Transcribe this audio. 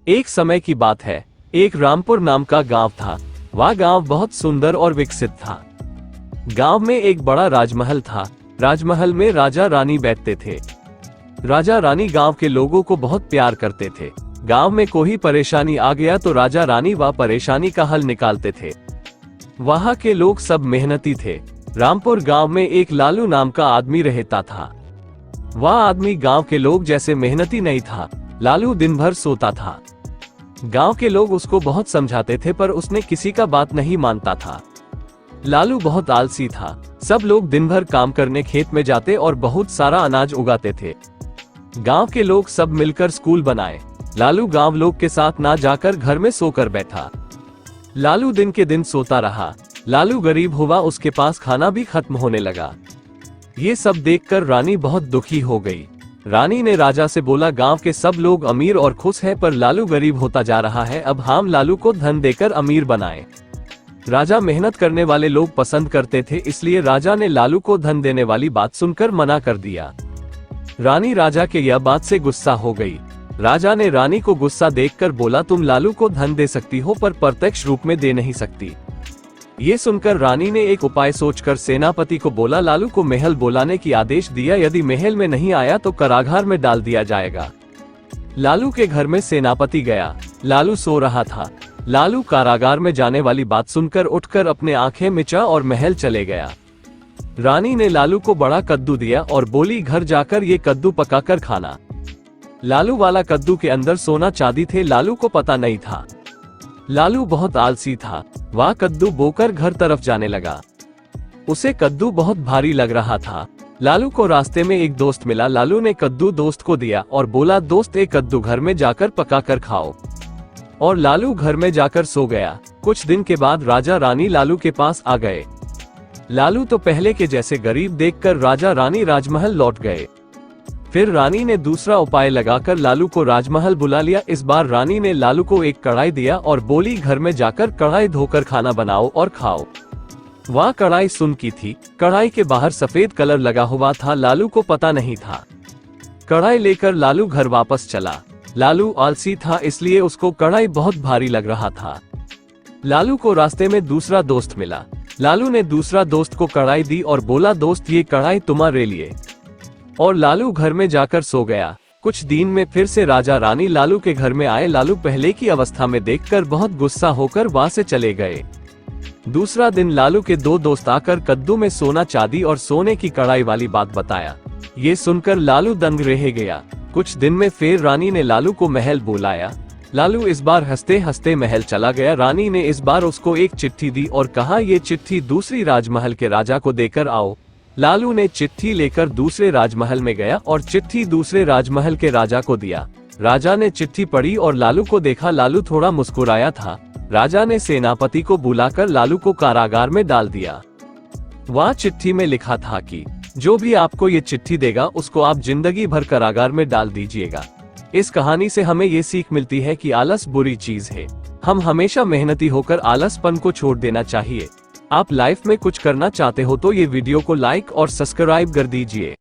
एक समय की बात है, एक रामपुर नाम का गांव था। वह गांव बहुत सुंदर और विकसित था। गांव में एक बड़ा राजमहल था। राजमहल में राजा रानी बैठते थे। राजा रानी गांव के लोगों को बहुत प्यार करते थे। गांव में कोई परेशानी आ गया तो राजा रानी वह परेशानी का हल निकालते थे। वहां के लोग सब मेहनती थे। रामपुर गांव में एक लालू नाम का आदमी रहता था। वह आदमी गांव के लोग जैसे मेहनती नहीं था। लालू दिन भर सोता था। गांव के लोग उसको बहुत समझाते थे पर उसने किसी का बात नहीं मानता था। लालू बहुत आलसी था। सब लोग दिन भर काम करने खेत में जाते और बहुत सारा अनाज उगाते थे। गांव के लोग सब मिलकर स्कूल बनाए। लालू गांव लोग के साथ ना जाकर घर में सोकर बैठा। लालू दिन के दिन सोता रहा। लालू गरीब हुआ, उसके पास खाना भी खत्म होने लगा। ये सब देखकर रानी बहुत दुखी हो गई। रानी ने राजा से बोला, गांव के सब लोग अमीर और खुश हैं पर लालू गरीब होता जा रहा है। अब हम लालू को धन देकर अमीर बनाएं। राजा मेहनत करने वाले लोग पसंद करते थे, इसलिए राजा ने लालू को धन देने वाली बात सुनकर मना कर दिया। रानी राजा के यह बात से गुस्सा हो गई। राजा ने रानी को गुस्सा देखकर बोला, तुम लालू को धन दे सकती हो पर प्रत्यक्ष रूप में दे नहीं सकती। ये सुनकर रानी ने एक उपाय सोचकर सेनापति को बोला, लालू को महल बुलाने की आदेश दिया। यदि महल में नहीं आया तो कारागार में डाल दिया जाएगा। लालू के घर में सेनापति गया। लालू सो रहा था। लालू कारागार में जाने वाली बात सुनकर उठकर अपने आंखें मिचा और महल चले गया। रानी ने लालू को बड़ा कद्दू दिया और बोली, घर जाकर ये कद्दू पकाकर खाना। लालू वाला कद्दू के अंदर सोना चांदी थे। लालू को पता नहीं था। लालू बहुत आलसी था। वह कद्दू बोकर घर तरफ जाने लगा। उसे कद्दू बहुत भारी लग रहा था। लालू को रास्ते में एक दोस्त मिला। लालू ने कद्दू दोस्त को दिया और बोला, दोस्त एक कद्दू घर में जाकर पकाकर खाओ। और लालू घर में जाकर सो गया। कुछ दिन के बाद राजा रानी लालू के पास आ गए। लालू तो पहले के जैसे गरीब देखकर राजा रानी राजमहल लौट गए। फिर रानी ने दूसरा उपाय लगाकर लालू को राजमहल बुला लिया। इस बार रानी ने लालू को एक कढ़ाई दिया और बोली, घर में जाकर कढ़ाई धोकर खाना बनाओ और खाओ। वह कढ़ाई सुन की थी। कढ़ाई के बाहर सफेद कलर लगा हुआ था। लालू को पता नहीं था। कढ़ाई लेकर लालू घर वापस चला। लालू आलसी था, इसलिए उसको कढ़ाई बहुत भारी लग रहा था। लालू को रास्ते में दूसरा दोस्त मिला। लालू ने दूसरा दोस्त को कढ़ाई दी और बोला, दोस्त ये कढ़ाई तुम्हारे लिए। और लालू घर में जाकर सो गया। कुछ दिन में फिर से राजा रानी लालू के घर में आए। लालू पहले की अवस्था में देखकर बहुत गुस्सा होकर वहां से चले गए। दूसरा दिन लालू के दो दोस्त आकर कद्दू में सोना चांदी और सोने की कढ़ाई वाली बात बताया। ये सुनकर लालू दंग रह गया। कुछ दिन में फिर रानी ने लालू को महल बुलाया। लालू इस बार हंसते हंसते महल चला गया। रानी ने इस बार उसको एक चिट्ठी दी और कहा, ये चिट्ठी दूसरी राजमहल के राजा को देकर आओ। लालू ने चिट्ठी लेकर दूसरे राजमहल में गया और चिट्ठी दूसरे राजमहल के राजा को दिया। राजा ने चिट्ठी पढ़ी और लालू को देखा। लालू थोड़ा मुस्कुराया था। राजा ने सेनापति को बुलाकर लालू को कारागार में डाल दिया। वह चिट्ठी में लिखा था कि जो भी आपको ये चिट्ठी देगा उसको आप जिंदगी भर कारागार में डाल दीजिएगा। इस कहानी से हमें ये सीख मिलती है कि आलस बुरी चीज है। हम हमेशा मेहनती होकर आलसपन को छोड़ देना चाहिए। आप लाइफ में कुछ करना चाहते हो तो ये वीडियो को लाइक और सब्सक्राइब कर दीजिए।